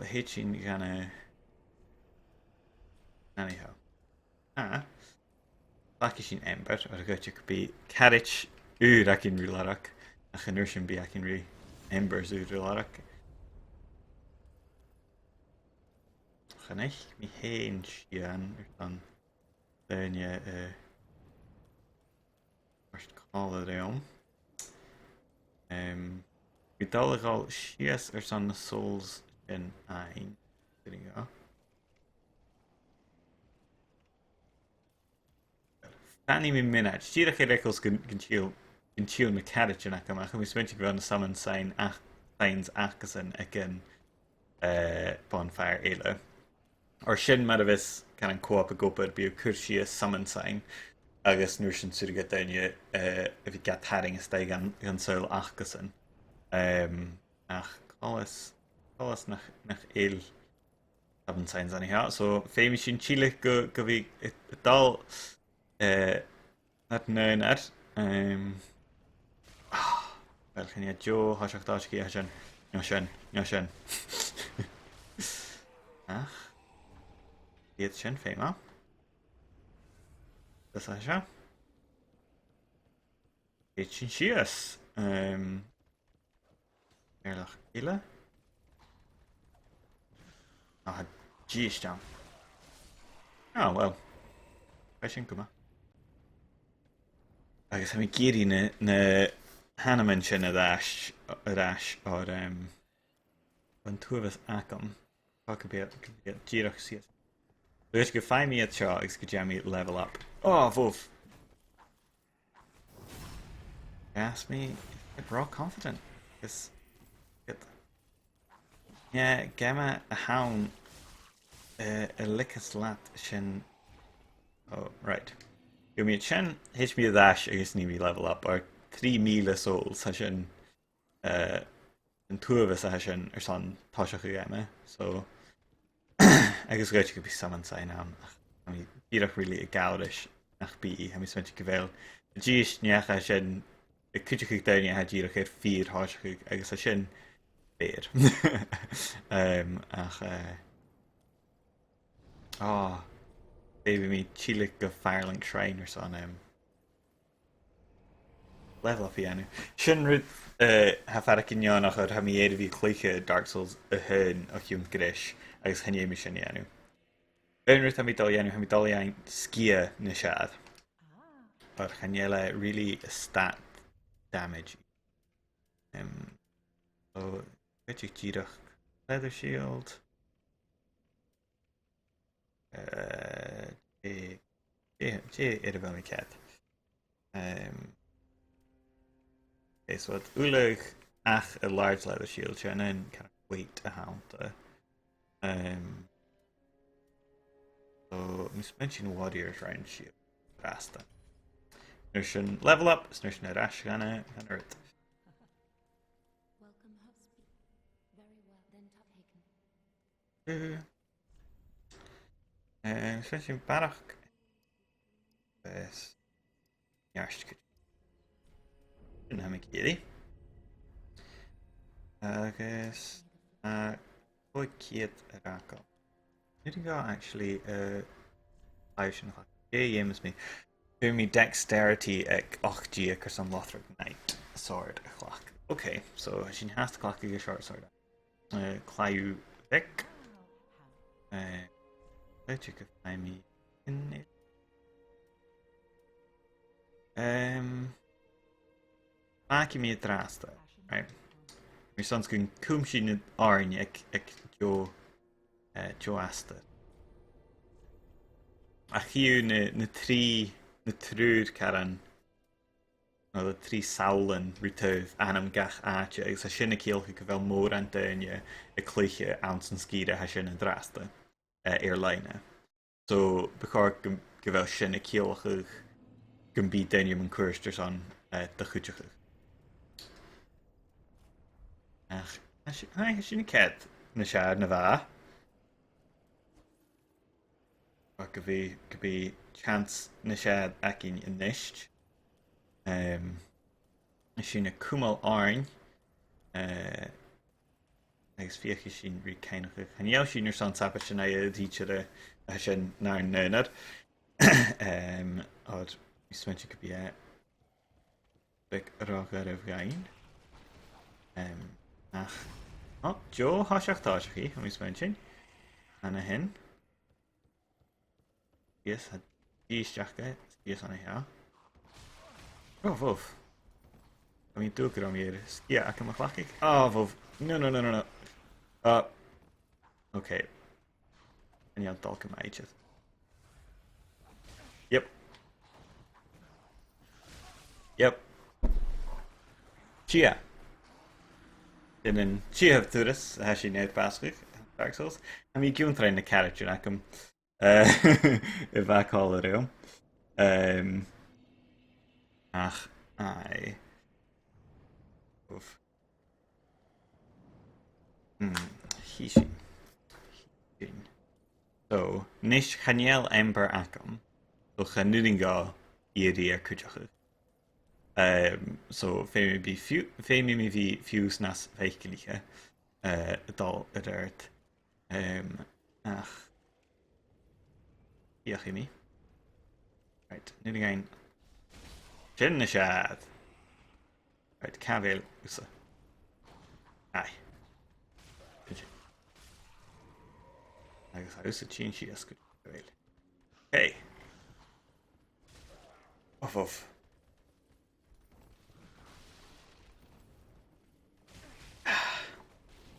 hitching gonna anyhow. Back sin ember ar a gote go bí carriage úr ac in rúlarach a chanúir sin bí ac in rí embers úr rúlarach. Chanich mi héin sian an daine marst cála réom. Bhí dálagáil sias ar san na souls in ein. There you go. Fanny mi minad. Tíach é recos gan tíl na carriage nach amach mis wen go an summon sign ach signs achgasan ag an bonfire éile. Or sin mar a vis can an co-op a gopad bí cursi a summon sign agus nuair sin suúr get daine a bhí get haring is gan soil achgasan. Ach cholas nach éil summon signs anyhow. So féimi sin Chluich go bhí dal net neunad wel chan iad Jo hasach dáiscí a sin sin ach iad sin féima das a se iad sin sias Erlach ile a díos jam well bei sin goma agus ha mi géirí na Hanneman sin a ráis ar an tuamas acham fá go díireach siad. Luis go feimimiad seo agus go deimi level up. Oh, bhóh. Gas me raw confident. Gus yeah, gemma a hound a lickas lat sin. Oh, right. Go mi sin hit me a dash agus ní mi level up ar 3,000 souls ha sin an tuamas a sin ar san táiseach go gemma. So agus goit go bí summon sign an bíach ri a gairis nach bí ha mi sment go bhfuil díos necha sin cuiide daine ha díach ar 4 háiseach agus a sin fér ach baby me Chluich go Firelink Shrine or son level up anu. Sin rud ha fer cinán nach ha mi éidir bhí Cluiche Dark Souls a hun a hiún gris agus chenné mi sin anu. Unrut ha mi dal ha mi dal skia na siad. Ar channéile really stat damage. So Magic Ghàidhlig Leather Shield. Ghàidhlig. Okay, so het Ulig ach a large leather shield and then kind of weight a hound. So mismention warriors round shield. Rasta. Nushin level up, snushin a rash gana it. Welcome Hubspeak. Very well then taken. Snushin barak. Yes. Yarst. Didn't have a kitty. Agus boy kid rako. Did you go actually I should have games me. Do me dexterity at 8 or some Lothric Knight sword clock. Okay, so she has to clock a short sword. Cluicheamaid. Bet you could find me in it. Maak je me draasta, right? Mi sons gon cúmsí na áirne ag Jo Asta. A chiú na trúr caran nó na trí saolan rútah anam gach áte agus a sinna céalcha go bhfuil mór an daine a Cluiche an san scíre ha sin an drasta ar leine. So beáir go bhfuil sinna céalcha gon bí daine an cuairtear san de chuteach. Ach, sin ced na siar na bha. Or go bhí chance na siad acin in nisht. Sin na cúmal áin agus fiocha sin rí céinecha chanéal sin ar san tappa sin é díteire sin ná nunad ád smuinte go bí bec rágar a bhgain ach Jo háiseachtáiseachí a mis sin ana hin Yes, a díisteachcha yes anna hea bhóh I mean, do go mér scia a go chhlaigh bhóh no okay and an dal go maidid yep Chia in Chiaamh turas a sin néad bascuich Dark Souls a mí giúntrain na character acham I bheitcáil a raibh ach ai hí sin so níos chanéal ember acham so chanuing gá iadí ar cuiteachach so féimi mi bhí fiús nas bheicciliche dal a d'irt ach íoch mi right nuing ein Coinneachadh right cabhéil usa ai agus a usa tín si as go cabhéil hey of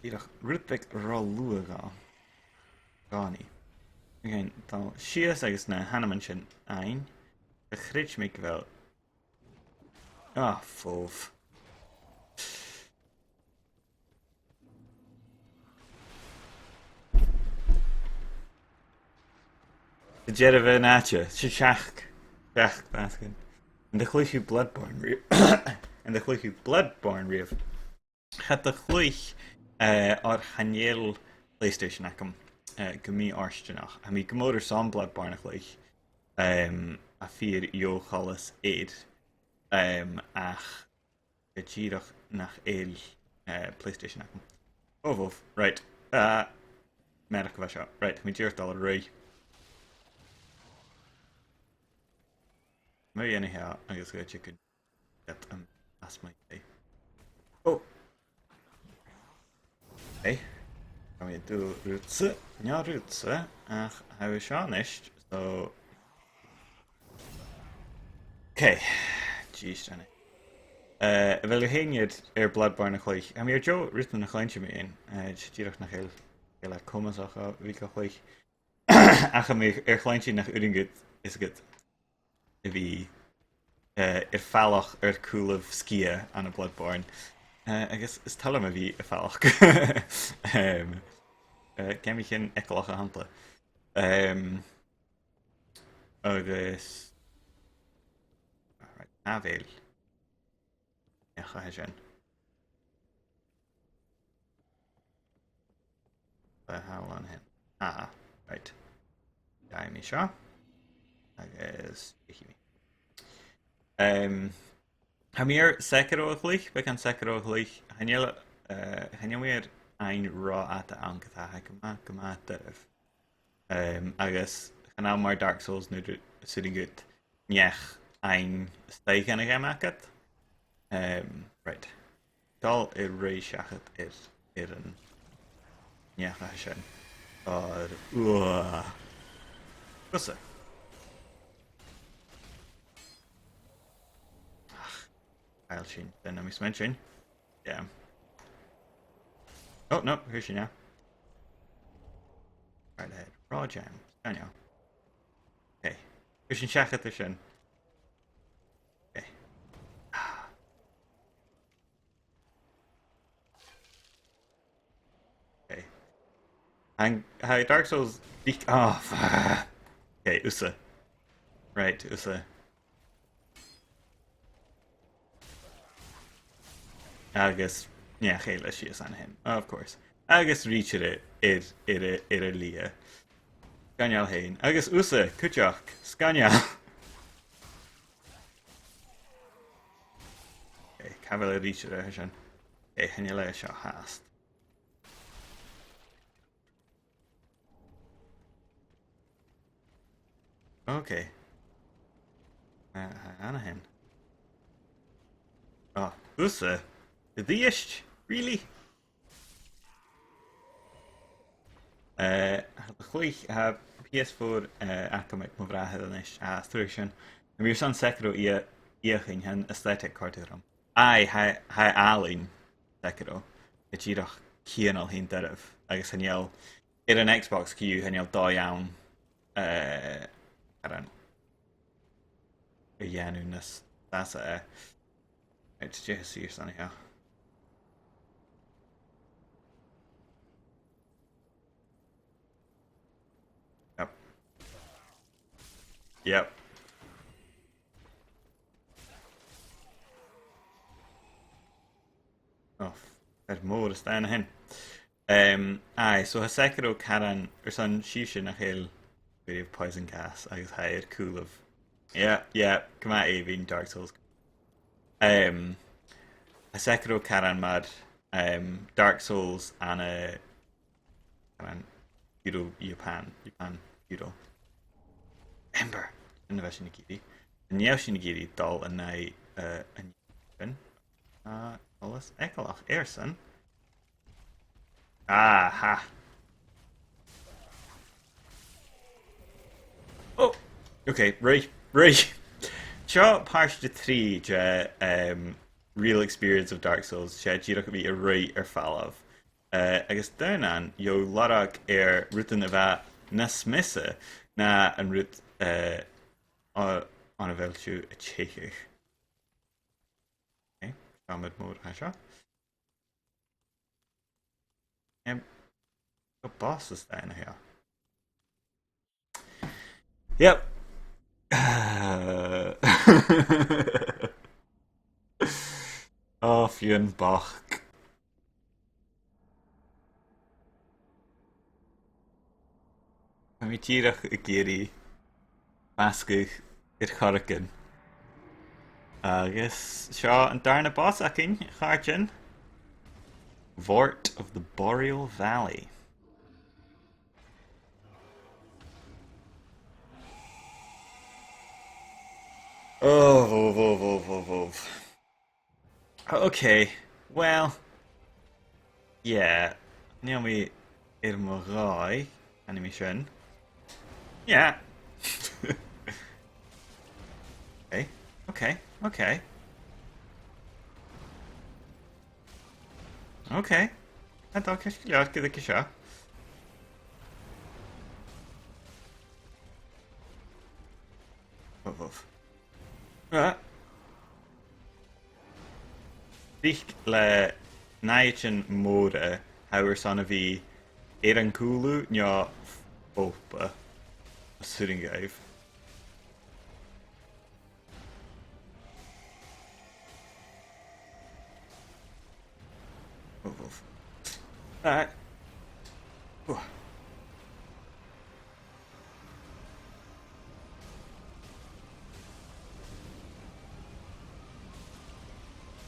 Íach rúpeic rá lua gáí again tá sias agus na hanaman sin ein a chrid mé go bhfuil fómh de jead a bheith náte si seach bascin an de chluichú Bloodborne riamh chat a chluich ar chanéal PlayStation acham go mí áisteach a mí gomóidir san Bloodborne a chluich a fír jóchalas éad ach go tíireach nach éil PlayStation acham bhóh right merach go bheith seo right mí dúirt dal a roi Mé dhéanathe agus go tu get an asmaid é Hey, ga mé dú rútsa rútsa ach ha seánist so okay jeez Jenny bhfuil héiad ar Bloodborne a chluich a mé ar Jo rutan na chláinte mé tíireach nach chéil le cumasach a bhí go chluich acha mé ar chláintí nach uingid is go I bhí ar fallach ar coolah scia an a Bloodborne agus is tal a bhí a fallach ceimi chin ecolach a hapla agus ahhéil chaithe sin há an hen right daimí seo agus ha mí ar Sekiro a chluich be an Sekiro a chluich haneir ein rá ata angathe go má deibh agus chaná mar Dark Souls nu suing gut neach ein steig an a gaiimeachchad right dal I ré seachad ar an neach sin Busa I'll sin then I mismention yeah oh no here she now right ahead raw jam I know okay here she check at the shin okay okay and how Dark Souls okay Usa right Usa agus chéile sios an hen of course agus ríteire ar a lia scaneal hain agus usa cuteach scaneal cabhfuil a ríteire sin é henne le seo háast Okay. Anna hen. Oh, Usa. The ist? Really? Chluich ha PS4 academic mo vrahe dan is a struction. En weer zo'n secro iachin hen aesthetic carteram. Ai, hai alin secro. Het hier doch kien al heen derf. Agus hen jel, in een Xbox Q hen jel da iawn aran janu nes that's it's just here anyhow. Yep. Yep. Oh, er more is staan hen. Aye, so ha Sekiro caran son shishin nach heel video of poison gas. I was hired cool of. Yeah, come out Avin Dark Souls. Um a Sekiro caran mad Dark Souls and a caran Japan Judo. Ember in the version Nigiri. And Yelshi Nigiri dal and I and alles Ekelach Erson. Ha. Oh, okay, right. Seo páirc de trí real experience of Dark Souls sé ddíach go bhí a ré ar fallh. Agus danan jo larach ruútan a bheith na smise na an ruút an a bhilú a tchéich. Seid mór a seo. Go boss is daine here. Yep. Oh, Fionn Bach. Mi tíireach a géirí meascadh ir choracin. Agus seo an darna boss acin chartin. Vordt of the Boreal Valley. Oh. Okay, well, yeah. Níl mi ar mo ráid animation. Yeah. Okay. Adá ceis go leor go seo. Bhíc le naitin móra hair sanna bhí ar an cúlú neo ópa a suringaibh. Alright.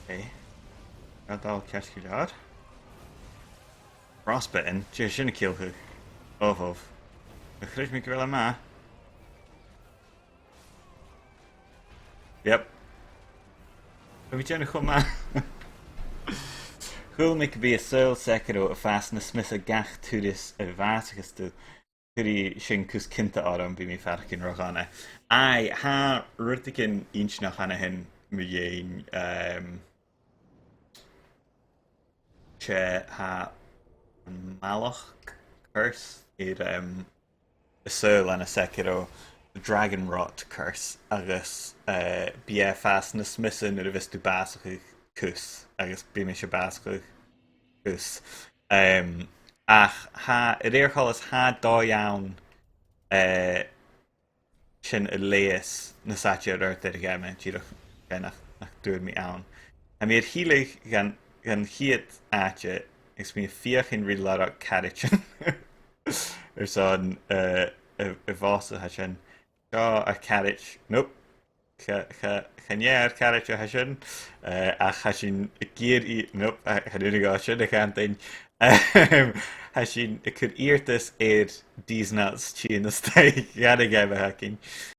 Okay. Adal ceis go leor. Frostbitten, dé sinna céalchu. Óh. A chruis mi go bhfuil má. Yep. Ba bhí déanna chum má. Chul mi be a soil Sekiro a fast na smith a gach túris a bhhaachas tú chuí sin cús cinnta ám bhí mí fercin roghana. Ai, ha ruirtacin ins nach chana hin mu dhéin sé ha malach curse ar a soil an a Sekiro Dragon Rot curse agus bí fast na smithin ar a bhís tú básacha cús agus bí mé se básacha cús. Ach ha réorcholas ha dá ann sin a léas na saite ar ar game tíach nach dúir mí ann. A mé híigh gan chiad áte gus mí fiochin ri le caditin ar san a bhása ha sin seo ar cadit nope chanéar cadit ha sin ach ha sin géir nope chaúna sin a cheantain Has sin chud íirtas iad díosnas tí na sta Gàidhlig hacking.